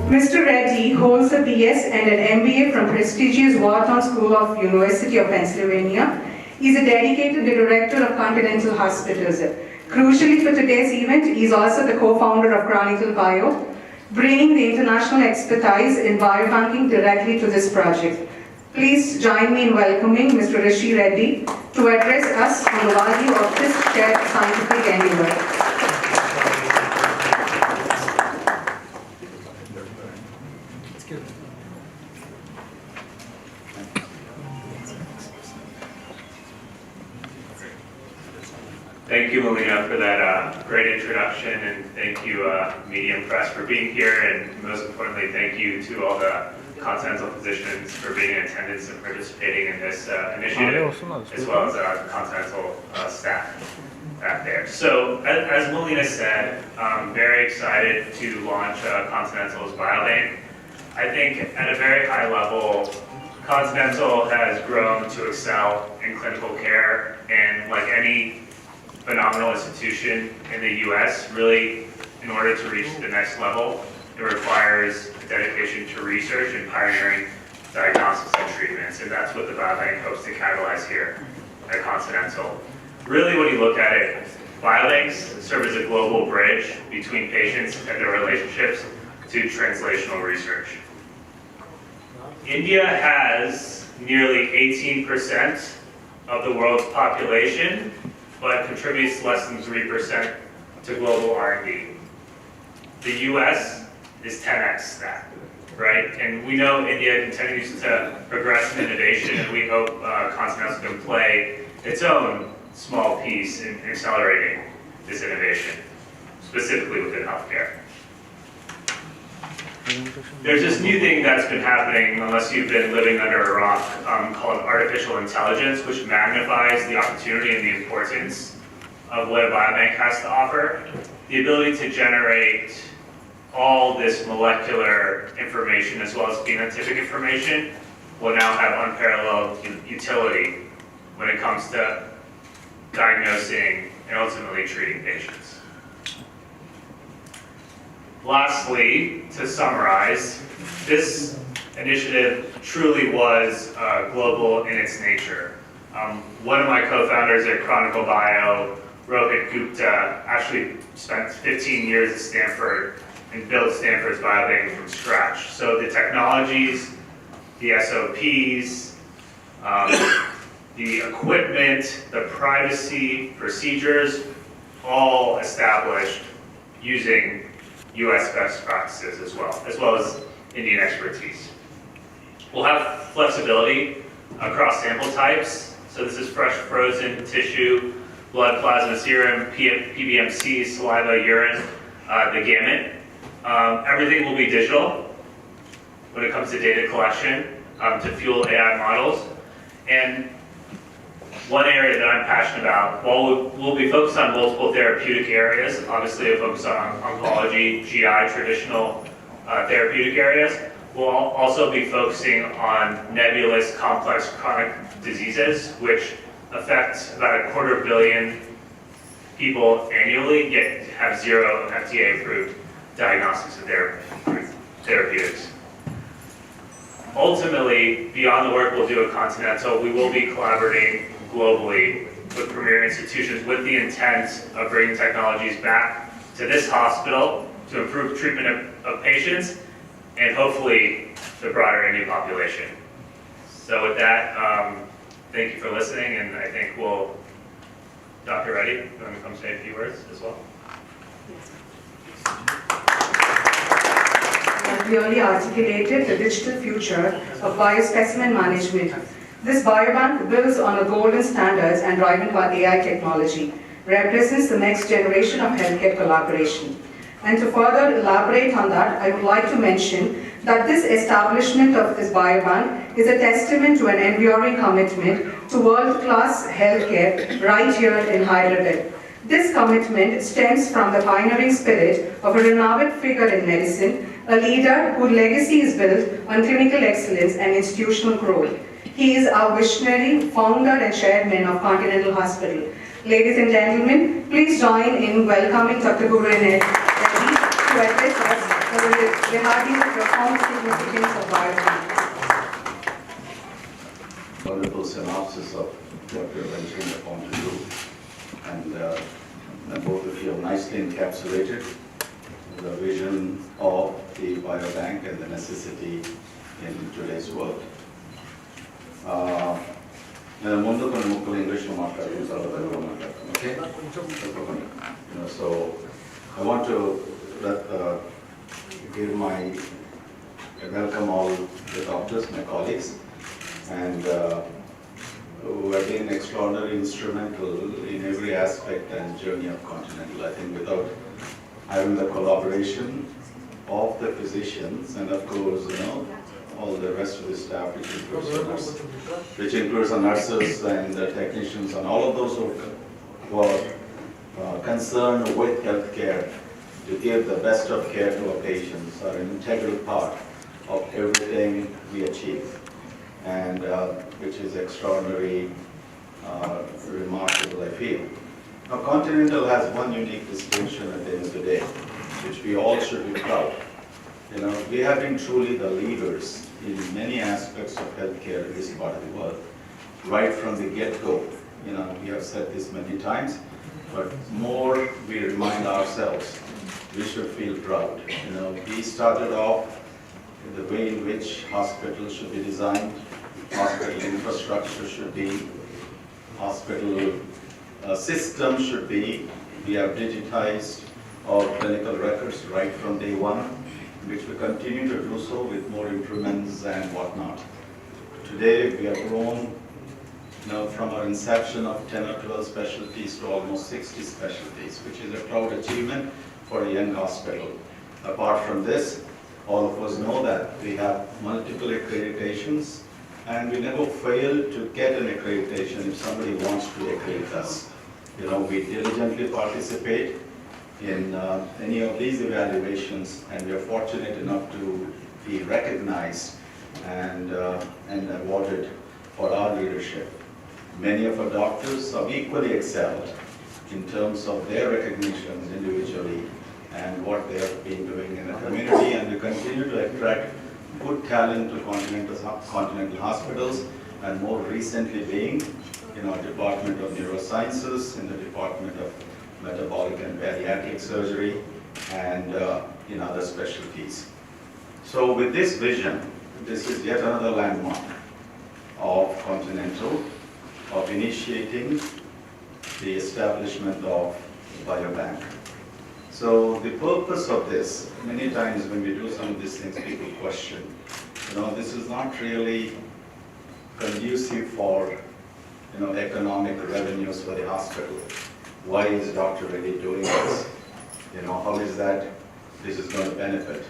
Mr. Reddy holds a BS and an MBA from prestigious Wharton School of University of Pennsylvania. He is a dedicated director of Continental Hospitals. Crucially for today's event, he is also the co-founder of Chronicle Bio, bringing the international expertise in biobanking directly to this project. Please join me in welcoming Mr. Reddy to address us on the value of this shared scientific endeavor. Thank you, Melina, for that great introduction, and thank you, Medium Press, for being here, and most importantly, thank you to all the Continental physicians for being in attendance and participating in this initiative, as well as our Continental staff back there. So, as Melina said, I'm very excited to launch Continental's Biobank. I think at a very high level, Continental has grown to excel in clinical care, and like any phenomenal institution in the US, really, in order to reach the next level, it requires a dedication to research and pioneering diagnostics and treatments, and that's what the Biobank hopes to catalyze here at Continental. Really, when you look at it, biobanks serve as a global bridge between patients and their relationships to translational research. India has nearly 18% of the world's population, but contributes less than 3% to global R&D. The US is 10x that, right? And we know India continues to progress in innovation, and we hope Continental can play its own small piece in accelerating this innovation, specifically within healthcare. There's this new thing that's been happening, unless you've been living under a rock, called artificial intelligence, which magnifies the opportunity and the importance of what a biobank has to offer. The ability to generate all this molecular information as well as phenotypic information will now have unparalleled utility when it comes to diagnosing and ultimately treating patients. Lastly, to summarize, this initiative truly was global in its nature. One of my co-founders at Chronicle Bio, Rohit Gupta, actually spent 15 years at Stanford and built Stanford's biobank from scratch. So the technologies, the SOPs, the equipment, the privacy procedures, all established using US best practices as well as Indian expertise. We'll have flexibility across sample types. So this is fresh frozen tissue, blood, plasma, serum, PBMC, saliva, urine, the gamut. Everything will be digital when it comes to data collection to fuel AI models. And one area that I'm passionate about, while we'll be focused on multiple therapeutic areas, obviously a focus on oncology, GI, traditional therapeutic areas, we'll also be focusing on nebulous, complex chronic diseases, which affect about 250 million people annually, yet have zero FDA-approved diagnostics and therapeutics. Ultimately, beyond the work we'll do at Continental, we will be collaborating globally with premier institutions with the intent of bringing technologies back to this hospital to improve treatment of patients and hopefully the broader Indian population. So with that, thank you for listening, and I think Dr. Reddy, you want to come say a few words as well? Clearly articulated the digital future of biospecimen management. This biobank builds on the golden standards and driven by AI technology, represents the next generation of healthcare collaboration. And to further elaborate on that, I would like to mention that this establishment of this biobank is a testament to an enduring commitment to world-class healthcare right here in Hyderabad. This commitment stems from the pioneering spirit of a renowned figure in medicine, a leader whose legacy is built on clinical excellence and institutional growth. He is our visionary founder and chairman of Continental Hospital. Ladies and gentlemen, please join in welcoming Dr. Reddy to address us on the behalf of what we're venturing upon to do. And both of you have nicely encapsulated the vision of the biobank and the necessity in today's world. నేను ముందు కొన్ని ముక్కలు ఇంగ్లీష్లో మాట్లాడుకున్న తర్వాత తెలుగులో మాట్లాడతాను, okay? So I want to give welcome all the doctors, my colleagues, and who have been extraordinarily instrumental in every aspect and journey of Continental. I think without having the collaboration of the physicians and of course, all the rest of the staff, which includes the nurses and the technicians and all of those who are concerned with healthcare to give the best of care to our patients are an integral part of everything we achieve, and which is extraordinarily remarkable, I feel. Now, Continental has one unique distinction at the end of the day, which we all should be proud. We have been truly the leaders in many aspects of healthcare in this part of the world, right from the get-go. We have said this many times, but more we remind ourselves, we should feel proud. We started off with the way in which hospitals should be designed, hospital infrastructure should be, hospital system should be. We have digitized our clinical records right from day one, which we continue to do so with more improvements and whatnot. Today we have grown from our inception of 10 or 12 specialties to almost 60 specialties, which is a proud achievement for a young hospital. Apart from this, all of us know that we have multiple accreditations, and we never fail to get an accreditation if somebody wants to accredit us. We diligently participate in any of these evaluations, and we are fortunate enough to be recognized and awarded for our leadership. Many of our doctors have equally excelled in terms of their recognitions individually and what they have been doing in the community, and we continue to attract good talent to Continental Hospitals, and more recently being in our Department of Neurosciences, in the Department of Metabolic and Bariatric Surgery, and in other specialties. So with this vision, this is yet another landmark of Continental, of initiating the establishment of Biobank. So the purpose of this, many times when we do some of these things, people question, this is not really conducive for, economic revenues for the hospital. Why is Dr. Reddy doing this? How is that this is going to benefit?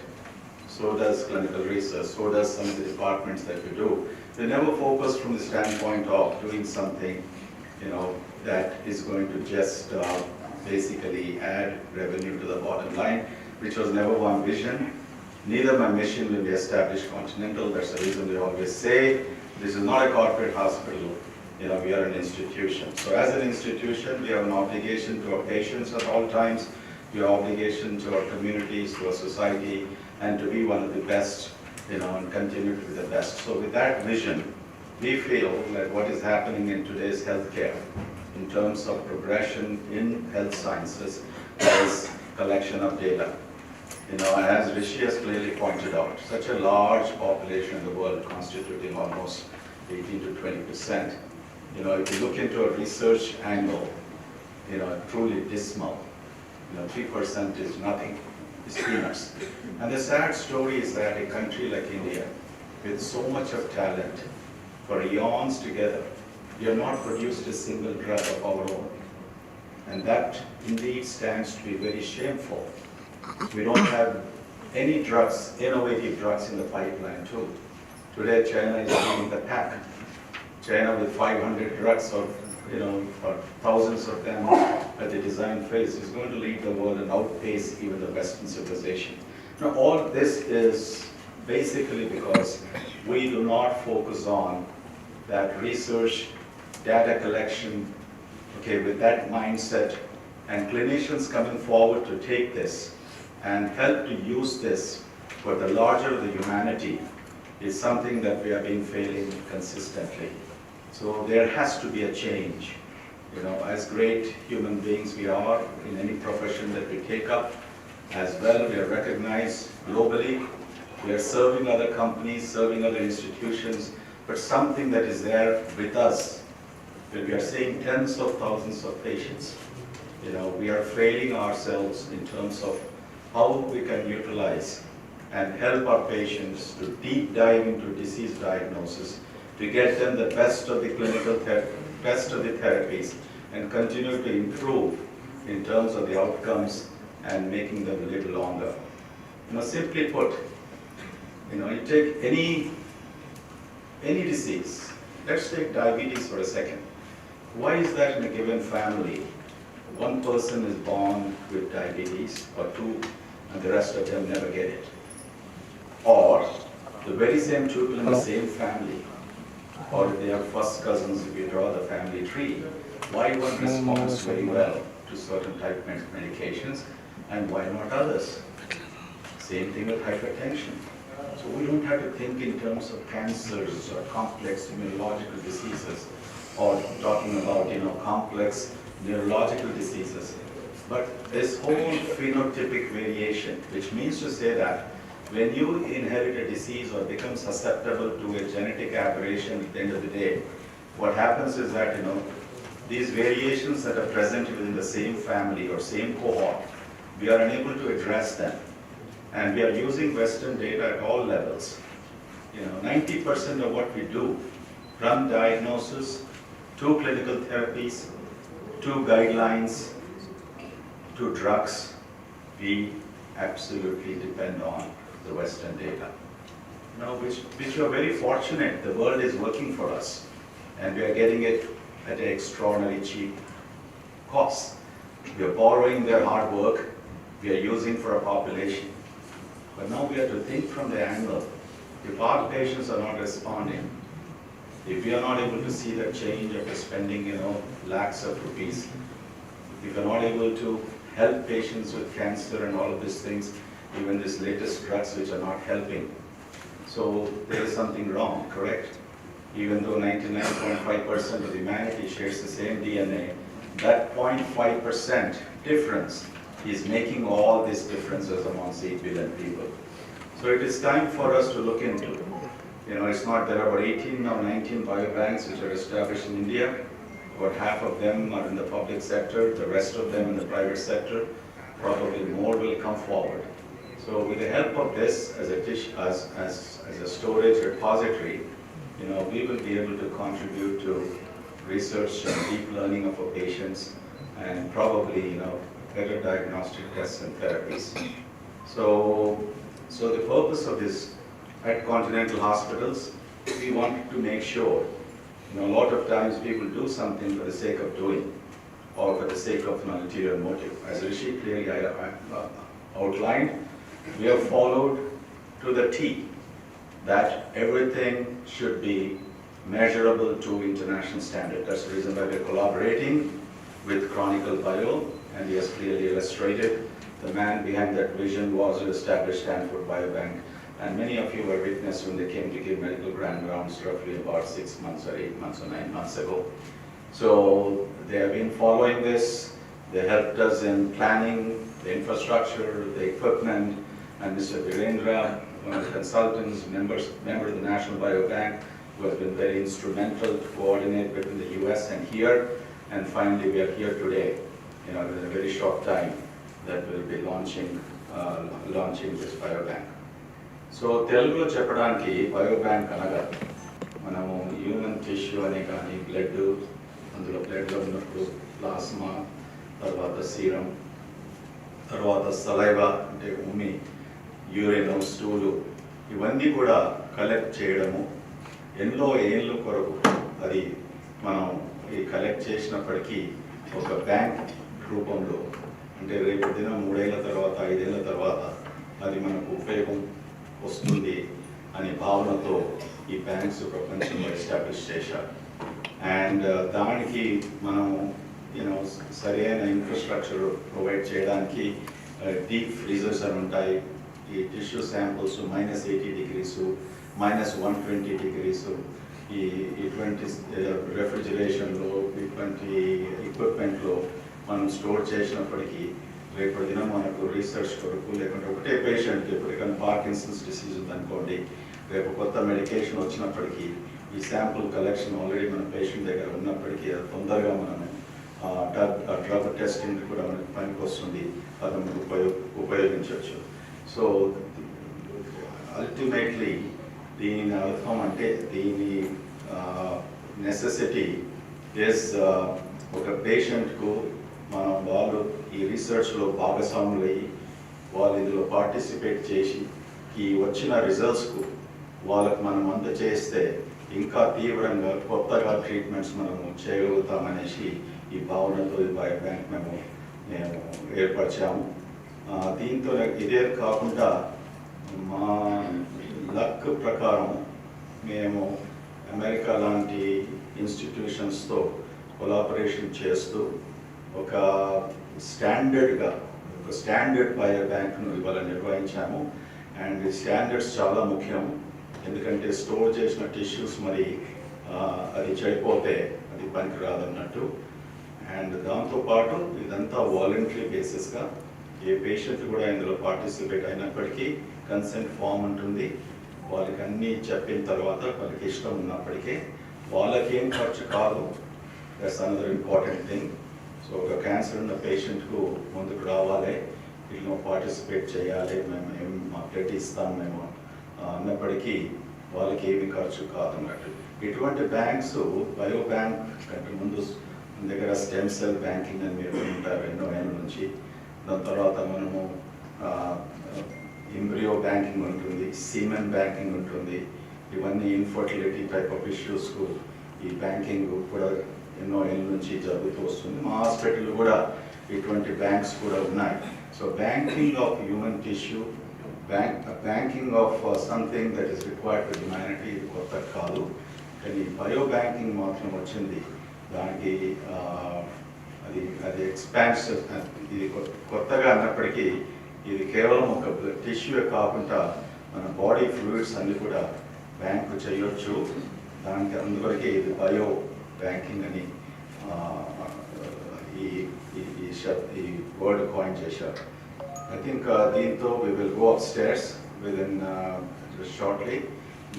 So does clinical research, so does some of the departments that we do. They never focus from the standpoint of doing something, that is going to just basically add revenue to the bottom line, which was never one vision. Neither my mission when we established Continental. That's the reason we always say, this is not a corporate hospital, we are an institution. So as an institution, we have an obligation to our patients at all times, we have obligation to our communities, to our society, and to be one of the best, and continue to be the best. So with that vision, we feel that what is happening in today's healthcare, in terms of progression in health sciences, is collection of data. As Rishi has clearly pointed out, such a large population in the world, constituting almost 18 to 20%. If you look into a research angle, truly dismal. 3% is nothing, it's peanuts. And the sad story is that a country like India, with so much of talent, for eons together, we have not produced a single drug of our own. And that indeed stands to be very shameful. We don't have any drugs, innovative drugs in the pipeline too. Today China is leading the pack. China with 500 drugs or thousands of them at the design phase is going to lead the world and outpace even the Western civilization. Now all this is basically because we do not focus on that research, data collection, with that mindset, and clinicians coming forward to take this and help to use this for the larger of the humanity is something that we have been failing consistently. So there has to be a change. As great human beings we are in any profession that we take up, as well we are recognized globally. We are serving other companies, serving other institutions, but something that is there with us, when we are seeing tens of thousands of patients, we are failing ourselves in terms of how we can utilize and help our patients to deep dive into disease diagnosis, to get them the best of the best of the therapies, and continue to improve in terms of the outcomes and making them live longer. Simply put, you take any disease. Let's take diabetes for a second. Why is that in a given family, one person is born with diabetes or two, and the rest of them never get it? Or the very same people in the same family, or if they have first cousins, if you draw the family tree, why one responds very well to certain type of medications and why not others? Same thing with hypertension. So we don't have to think in terms of cancers or complex immunological diseases, or talking about complex neurological diseases. But this whole phenotypic variation, which means to say that when you inherit a disease or become susceptible to a genetic aberration at the end of the day, what happens is that these variations that are present within the same family or same cohort, we are unable to address them. And we are using Western data at all levels. 90% of what we do, from diagnosis to clinical therapies, to guidelines, to drugs, we absolutely depend on the Western data. Which we are very fortunate. The world is working for us, and we are getting it at an extraordinarily cheap cost. We are borrowing their hard work, we are using for our population. But now we have to think from the angle, if our patients are not responding, if we are not able to see the change after spending lakhs of rupees, if we are not able to help patients with cancer and all of these things, even these latest drugs which are not helping. So there is something wrong, correct? Even though 99.5% of humanity shares the same DNA, that 0.5% difference is making all these differences amongst 8 billion people. So it is time for us to look into. It's not, there are about 18 or 19 biobanks which are established in India. About half of them are in the public sector, the rest of them in the private sector. Probably more will come forward. So with the help of this as a storage repository, we will be able to contribute to research and deep learning of our patients, and probably better diagnostic tests and therapies. So the purpose of this at Continental Hospitals, we wanted to make sure, a lot of times people do something for the sake of doing, or for the sake of an ulterior motive. As Rishi clearly outlined, we have followed to the T that everything should be measurable to international standard. That's the reason why we're collaborating with Chronicle Bio, and he has clearly illustrated the man behind that vision was to establish Stanford Biobank. And many of you were witness when they came to give medical grand rounds roughly about 6 months or 8 months or 9 months ago. So they have been following this. They helped us in planning the infrastructure, the equipment, and Mr. Virendra, one of the consultants, member of the National Biobank, who has been very instrumental to coordinate between the US and here. And finally, we are here today, in a very short time, that we'll be launching this biobank. So Telugulo చెప్పడానికి biobank అనగా మనము human tissue అనే కానీ అందులో బ్లడ్లో ఉన్నప్పుడు plasma, తర్వాత serum, తర్వాత సలైవా అంటే ఉమ్మి, యూరిన్, స్టూలు, ఇవన్నీ కూడా కలెక్ట్ చేయడము ఎన్నో ఏళ్ళ కొరకు అది మనం ఈ కలెక్ట్ చేసినప్పటికీ ఒక బ్యాంక్ రూపంలో, అంటే రేపు దినం 3 ఏళ్ల తర్వాత 5 ఏళ్ల తర్వాత అది మనకు ఉపయోగం వస్తుంది అనే భావనతో ఈ బ్యాంక్స్ ప్రపంచంలో ఎస్టాబ్లిష్ చేశారు. అండ్ దానికి మనం సరైన ఇన్ఫ్రాస్ట్రక్చర్ ప్రొవైడ్ చేయడానికి డీప్ ఫ్రీజర్స్ అని ఉంటాయి. ఈ టిష్యూ శాంపుల్స్ -80 degrees, -120 degrees, ఇటువంటి రెఫ్రిజిరేషన్లో ఇటువంటి ఎక్విప్మెంట్లో మనం స్టోర్ చేసినప్పటికీ రేపటి దినం మనకు రీసెర్చ్ కొరకు లేకుంటే ఒకటే పేషెంట్కి ఎప్పటికైనా పార్కిన్సన్స్ డిసీజ్ ఉందనుకోండి, రేపు కొత్త మెడికేషన్ వచ్చినప్పటికీ ఈ శాంపుల్ కలెక్షన్ ఆల్రెడీ మన పేషెంట్ దగ్గర ఉన్నప్పటికీ అది తొందరగా మనము డ్రగ్ టెస్టింగ్ కూడా మనకి పనికి వస్తుంది, అది మనం ఉపయోగించవచ్చు. సో అల్టిమేట్లీ దీని అర్థం అంటే దీని నెసెసిటీ ఇస్ ఒక పేషెంట్కు వాళ్ళు ఈ రీసెర్చ్లో భాగస్వాములు అయ్యి వాళ్ళు ఇందులో పార్టిసిపేట్ చేసి ఈ వచ్చిన రిజల్ట్స్కు వాళ్ళకు మనం అందజేస్తే ఇంకా తీవ్రంగా కొత్తగా ట్రీట్మెంట్స్ మనము చేయగలుగుతామనేసి ఈ భావనతో ఈ బయోబ్యాంక్ మేము ఏర్పరిచాము. దీంతో ఇదే కాకుండా మా లక్ ప్రకారం మేము అమెరికా లాంటి ఇన్స్టిట్యూషన్స్తో కొలాబరేషన్ చేస్తూ ఒక స్టాండర్డ్ బయోబ్యాంక్ను ఇవాళ నిర్వహించాము. అండ్ ఈ స్టాండర్డ్స్ చాలా ముఖ్యం, ఎందుకంటే స్టోర్ చేసిన టిష్యూస్ మరి అది చెడిపోతే అది పనికిరాదన్నట్టు. అండ్ దాంతోపాటు ఇదంతా వాలంటరీ బేసిస్గా ఏ పేషెంట్ కూడా ఇందులో పార్టిసిపేట్ అయినప్పటికీ కన్సెంట్ ఫామ్ ఉంటుంది. వాళ్ళకి అన్నీ చెప్పిన తర్వాత వాళ్ళకి ఇష్టం ఉన్నప్పటికీ వాళ్ళకేం ఖర్చు కాదు. That's another important thing. So ఒక క్యాన్సర్ ఉన్న పేషెంట్కు ముందుకు రావాలి, వీళ్ళు పార్టిసిపేట్ చేయాలి, మేము మా బ్లడ్ ఇస్తాం మేము అన్నప్పటికీ వాళ్ళకి ఏమి ఖర్చు కాదన్నట్టు. ఇటువంటి బ్యాంక్స్ బయోబ్యాంక్ కంటే ముందు మన దగ్గర స్టెమ్ సెల్ బ్యాంకింగ్ అని మీరు ఉంటారు ఎన్నో ఏళ్ళ నుంచి. దాని తర్వాత మనము ఎంబ్రియో బ్యాంకింగ్ ఉంటుంది, సీమెన్ బ్యాంకింగ్ ఉంటుంది. ఇవన్నీ ఇన్ఫర్టిలిటీ టైప్ ఆఫ్ ఇష్యూస్కు ఈ బ్యాంకింగ్ కూడా ఎన్నో ఏళ్ళ నుంచి జరుగుతూ వస్తుంది. మా హాస్పిటల్ కూడా ఇటువంటి బ్యాంక్స్ కూడా ఉన్నాయి. So banking of human tissue, banking of something that is required to humanity ఇది కొత్త కాదు. కానీ బయో బ్యాంకింగ్ మాత్రం వచ్చింది, దానికి అది ఎక్స్పాన్షన్, ఇది కొత్తగా అన్నప్పటికీ ఇది కేవలం ఒక టిష్యూ కాకుండా మన బాడీ ఫ్లూయిడ్స్ అన్ని కూడా బ్యాంకు చేయొచ్చు. దానికి అందువరకే ఇది బయో బ్యాంకింగ్ అని ఈ వర్డ్ కాయిన్ చేశారు. I think దీంతో we will go upstairs within just shortly,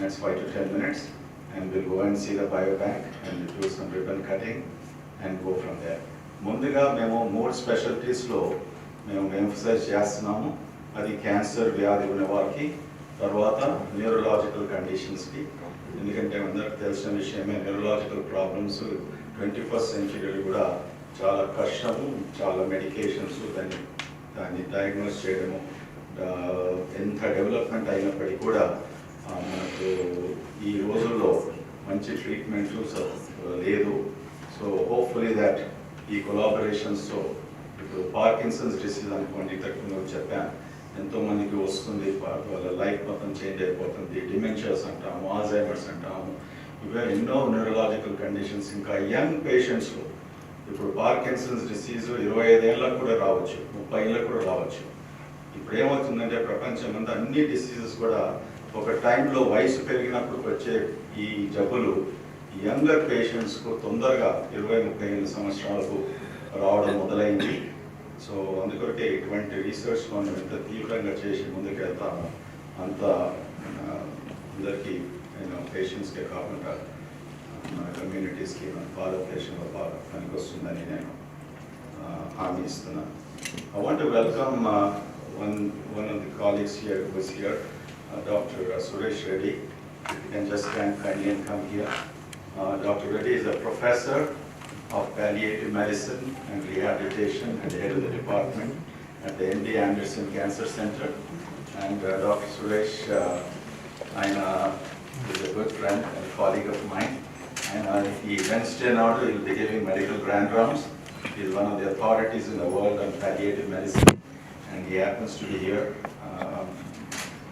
next 5 to 10 minutes, and we'll go and see the biobank and do some ribbon cutting and go from there. ముందుగా మేము 3 స్పెషాలిటీస్లో మేము emphasize చేస్తున్నాము. అది cancer వ్యాధి ఉన్న వారికి, తర్వాత న్యూరలాజికల్ కండిషన్స్కి. ఎందుకంటే అందరికి తెలిసిన విషయమే, న్యూరలాజికల్ ప్రాబ్లమ్స్ 21st సెంచరీలో కూడా చాలా కష్టము, చాలా మెడికేషన్స్ దాన్ని డయాగ్నోస్ చేయడము. ఎంత డెవలప్మెంట్ అయినప్పటికీ కూడా మనకు ఈ రోజుల్లో మంచి ట్రీట్మెంట్స్ లేదు. సో హోప్ఫుల్లీ దట్ ఈ కొలాబరేషన్స్తో ఇప్పుడు పార్కిన్సన్స్ డిసీజ్ అనుకోండి, ఇంతకు చెప్పాను, ఎంతోమందికి వస్తుంది, వాళ్ళ లైఫ్ మొత్తం చేంజ్ అయిపోతుంది. డిమెన్షియాస్ అంటాము, ఆల్జైమర్స్ అంటాము, ఇవే ఎన్నో న్యూరలాజికల్ కండిషన్స్. ఇంకా యంగ్ పేషెంట్స్లో ఇప్పుడు పార్కిన్సన్స్ డిసీజ్ 25 ఏళ్ళకు కూడా రావచ్చు, 30 ఏళ్ళకు కూడా రావచ్చు. ఇప్పుడు ఏమవుతుందంటే ప్రపంచం అంతా అన్ని డిసీజెస్ కూడా ఒక టైంలో వయసు పెరిగినప్పుడు వచ్చే ఈ జబ్బులు యంగర్ పేషెంట్స్కు తొందరగా 20-30 సంవత్సరాలకు రావడం మొదలైంది. సో అందుకొరకే ఇటువంటి రీసెర్చ్ మనం ఎంత తీవ్రంగా చేసి ముందుకెళ్తామో అంత అందరికీ పేషెంట్స్కే కాకుండా మన కమ్యూనిటీస్కి, మన భారతదేశంలో బాగా పనికొస్తుందని నేను హామీ ఇస్తున్నాను. I want to welcome one of the colleagues here who is here, Dr. Suresh Reddy. If you can just stand kindly and come here. Dr. Reddy is a professor of palliative medicine and rehabilitation and head of the department at the MD Anderson Cancer Center. And Dr. Suresh is a good friend and colleague of mine. And he Wednesday now he will be giving medical grand rounds. He is one of the authorities in the world on palliative medicine, and he happens to be here.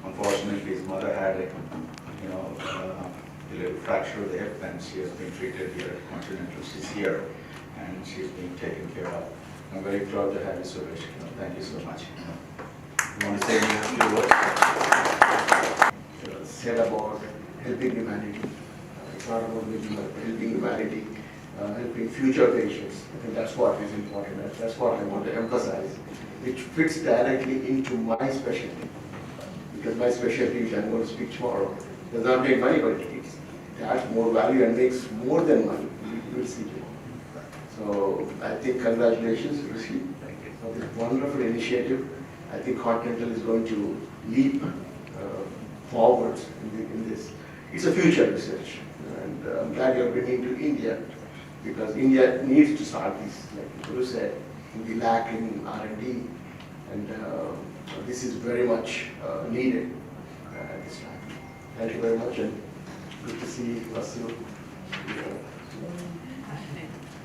Unfortunately, his mother had a little fracture of the hip, and she has been treated here at Continental. She's here, and she's being taken care of. I'm very proud to have you, Suresh. Thank you so much. You want to say a few words? Said about helping humanity. It's not about helping humanity, helping future patients. I think that's what is important. That's what I want to emphasize. It fits directly into my specialty. Because my specialty, which I'm going to speak tomorrow, does not make money, but it adds more value and makes more than money. You will see tomorrow. So I think congratulations, Rishi, for this wonderful initiative. I think Continental is going to leap forwards in this. It's a future research, and I'm glad you're bringing to India, because India needs to start this. Like Guru said, we lack in R&D, and this is very much needed at this time. Thank you very much, and good to see Vasu.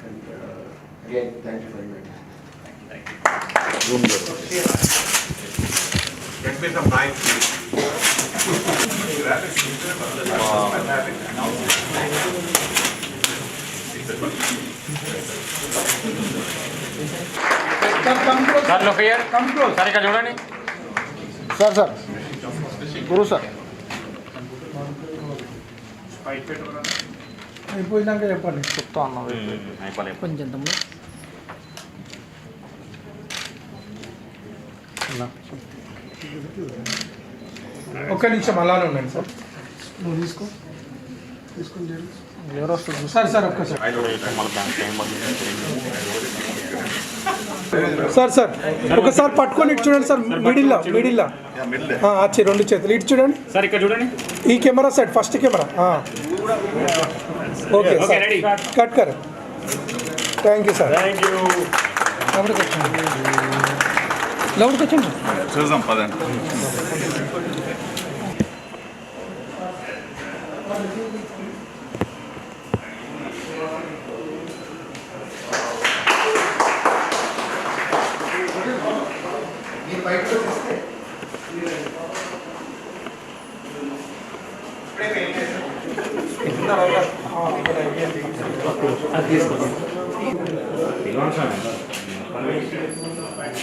And again, thank you very much. Thank you. Get me some mic, please. Sir look here. Sir ఇక్కడ చూడండి. Sir గురు sir అయిపోయినాక చెప్పండి. చెప్తా అన్నది అయిపోలేదు కొంచెం తమ్ముడు. ఒక్క నిమిషం అలానే ఉండండి సార్. నువ్వు తీసుకొని ఎవరు వస్తుంది సార్ ఒక్కసారి సార్ ఒకసారి పట్టుకొని ఇటు చూడండి సార్. మిడిల్లా వచ్చి రెండు చేతులు ఇటు చూడండి సార్ ఇక్కడ చూడండి. ఈ camera side first camera. Okay sir cut కర్. Thank you sir. లోపలికి వచ్చండి చూద్దాం పదండి.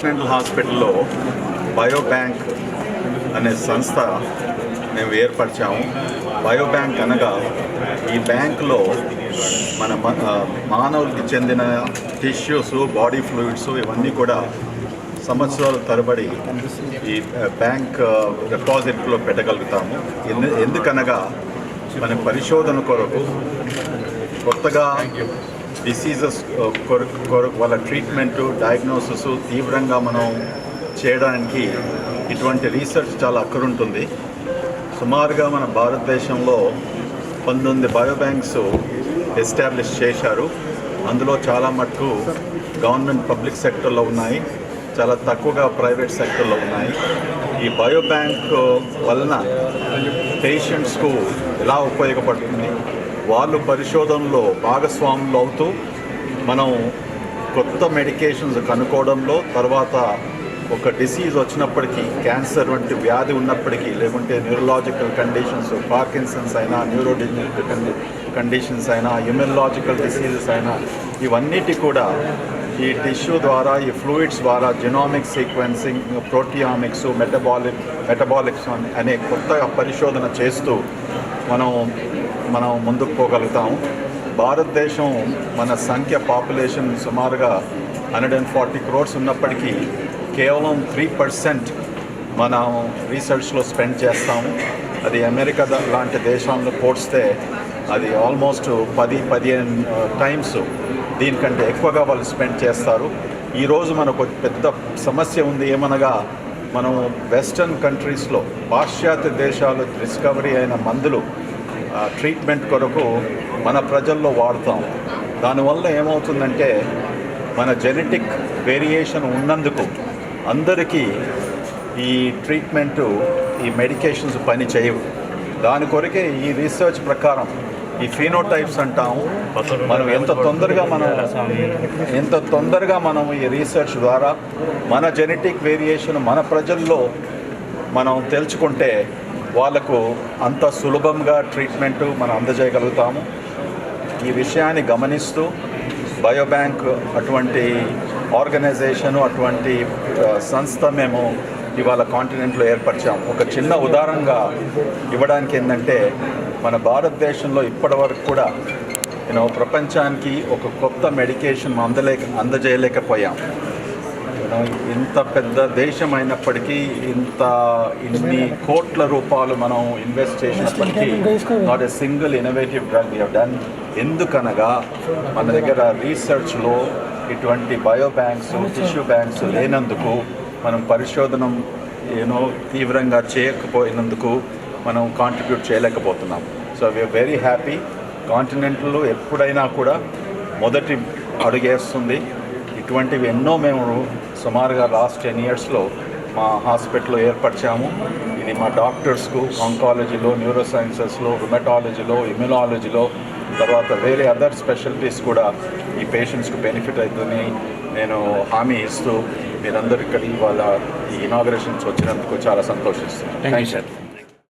కాంటినెంటల్ హాస్పిటల్లో బయోబ్యాంక్ అనే సంస్థ మేము ఏర్పరిచాము. బయోబ్యాంక్ అనగా ఈ బ్యాంక్లో మన మానవులకి చెందిన టిష్యూస్, బాడీ ఫ్లూయిడ్స్ ఇవన్నీ కూడా సంవత్సరాల తరబడి ఈ బ్యాంక్ డిపాజిట్లో పెట్టగలుగుతాము. ఎందుకనగా మన పరిశోధన కొరకు కొత్తగా డిసీజెస్ కొరకు వాళ్ళ ట్రీట్మెంటు, డయాగ్నోసిస్ తీవ్రంగా మనం చేయడానికి ఇటువంటి రీసెర్చ్ చాలా అక్కరుంటుంది. సుమారుగా మన భారతదేశంలో 19 బయోబ్యాంక్స్ ఎస్టాబ్లిష్ చేశారు. అందులో చాలా మటుకు గవర్నమెంట్ పబ్లిక్ సెక్టర్లో ఉన్నాయి, చాలా తక్కువగా ప్రైవేట్ సెక్టర్లో ఉన్నాయి. ఈ బయోబ్యాంక్ వలన పేషెంట్స్కు ఎలా ఉపయోగపడుతుంది, వాళ్ళు పరిశోధనలో భాగస్వాములు అవుతూ మనం కొత్త మెడికేషన్స్ కనుక్కోవడంలో, తర్వాత ఒక డిసీజ్ వచ్చినప్పటికీ, క్యాన్సర్ వంటి వ్యాధి ఉన్నప్పటికీ, లేకుంటే న్యూరలాజికల్ కండిషన్స్, పార్కిన్సన్స్ అయినా, న్యూరోడెజనరేటివ్ కండిషన్స్ అయినా, ఇమ్యూనలాజికల్ డిసీజెస్ అయినా, ఇవన్నిటి కూడా ఈ టిష్యూ ద్వారా, ఈ ఫ్లూయిడ్స్ ద్వారా జెనోమిక్ సీక్వెన్సింగ్, ప్రోటియామిక్స్, మెటబాలిక్స్ అనే కొత్త పరిశోధన చేస్తూ మనం ముందుకు పోగలుగుతాము. భారతదేశం మన సంఖ్య పాపులేషన్ సుమారుగా 140 crores ఉన్నప్పటికీ కేవలం 3% మనం రీసెర్చ్లో స్పెండ్ చేస్తాము. అది అమెరికా లాంటి దేశాలను పోల్స్తే అది ఆల్మోస్ట్ 10-15 టైమ్స్ దీనికంటే ఎక్కువగా వాళ్ళు స్పెండ్ చేస్తారు. ఈరోజు మనకు పెద్ద సమస్య ఉంది. ఏమనగా మనం వెస్టర్న్ కంట్రీస్లో, పాశ్చాత్య దేశాలు డిస్కవరీ అయిన మందులు ట్రీట్మెంట్ కొరకు మన ప్రజల్లో వాడతాం. దానివల్ల ఏమవుతుందంటే మన జెనెటిక్ వేరియేషన్ ఉన్నందుకు అందరికీ ఈ ట్రీట్మెంటు, ఈ మెడికేషన్స్ పని చేయవు. దాని కొరకే ఈ రీసెర్చ్ ప్రకారం ఈ ఫీనోటైప్స్ అంటాము. మనం ఎంత తొందరగా మనం ఈ రీసెర్చ్ ద్వారా మన జెనెటిక్ వేరియేషన్ మన ప్రజల్లో మనం తెలుసుకుంటే వాళ్ళకు అంత సులభంగా ట్రీట్మెంటు మనం అందజేయగలుగుతాము. ఈ విషయాన్ని గమనిస్తూ బయోబ్యాంక్ అటువంటి ఆర్గనైజేషను, అటువంటి సంస్థ మేము ఇవాళ కాంటినెంట్లో ఏర్పరిచాం. ఒక చిన్న ఉదాహరణగా ఇవ్వడానికి ఏంటంటే, మన భారతదేశంలో ఇప్పటివరకు కూడా ప్రపంచానికి ఒక కొత్త మెడికేషన్ అందజేయలేకపోయాం. ఇంత పెద్ద దేశం అయినప్పటికీ ఇన్ని కోట్ల రూపాయలు మనం ఇన్వెస్ట్ చేసినప్పటికీ not a single innovative drug we have done. ఎందుకనగా మన దగ్గర రీసెర్చ్లో ఇటువంటి బయోబ్యాంక్స్, టిష్యూ బ్యాంక్స్ లేనందుకు, మనం పరిశోధన తీవ్రంగా చేయకపోయినందుకు మనం కాంట్రిబ్యూట్ చేయలేకపోతున్నాం. So we are very happy. Continental ఎప్పుడైనా కూడా మొదటి అడుగేస్తుంది. ఇటువంటివి ఎన్నో మేము సుమారుగా లాస్ట్ 10 yearsలో మా హాస్పిటల్లో ఏర్పరిచాము. ఇది మా డాక్టర్స్కు ఆంకాలజీలో, న్యూరో సైన్సెస్లో, రుమటాలజీలో, ఇమ్యునాలజీలో, తర్వాత వేరే అదర్ స్పెషాలిటీస్ కూడా ఈ పేషెంట్స్కు బెనిఫిట్ అవుతుందని నేను హామీ ఇస్తూ మీరందరూ ఇక్కడ ఇవాళ ఈ ఇనాగరేషన్స్ వచ్చినందుకు చాలా సంతోషిస్తున్నాను. Thank you sir.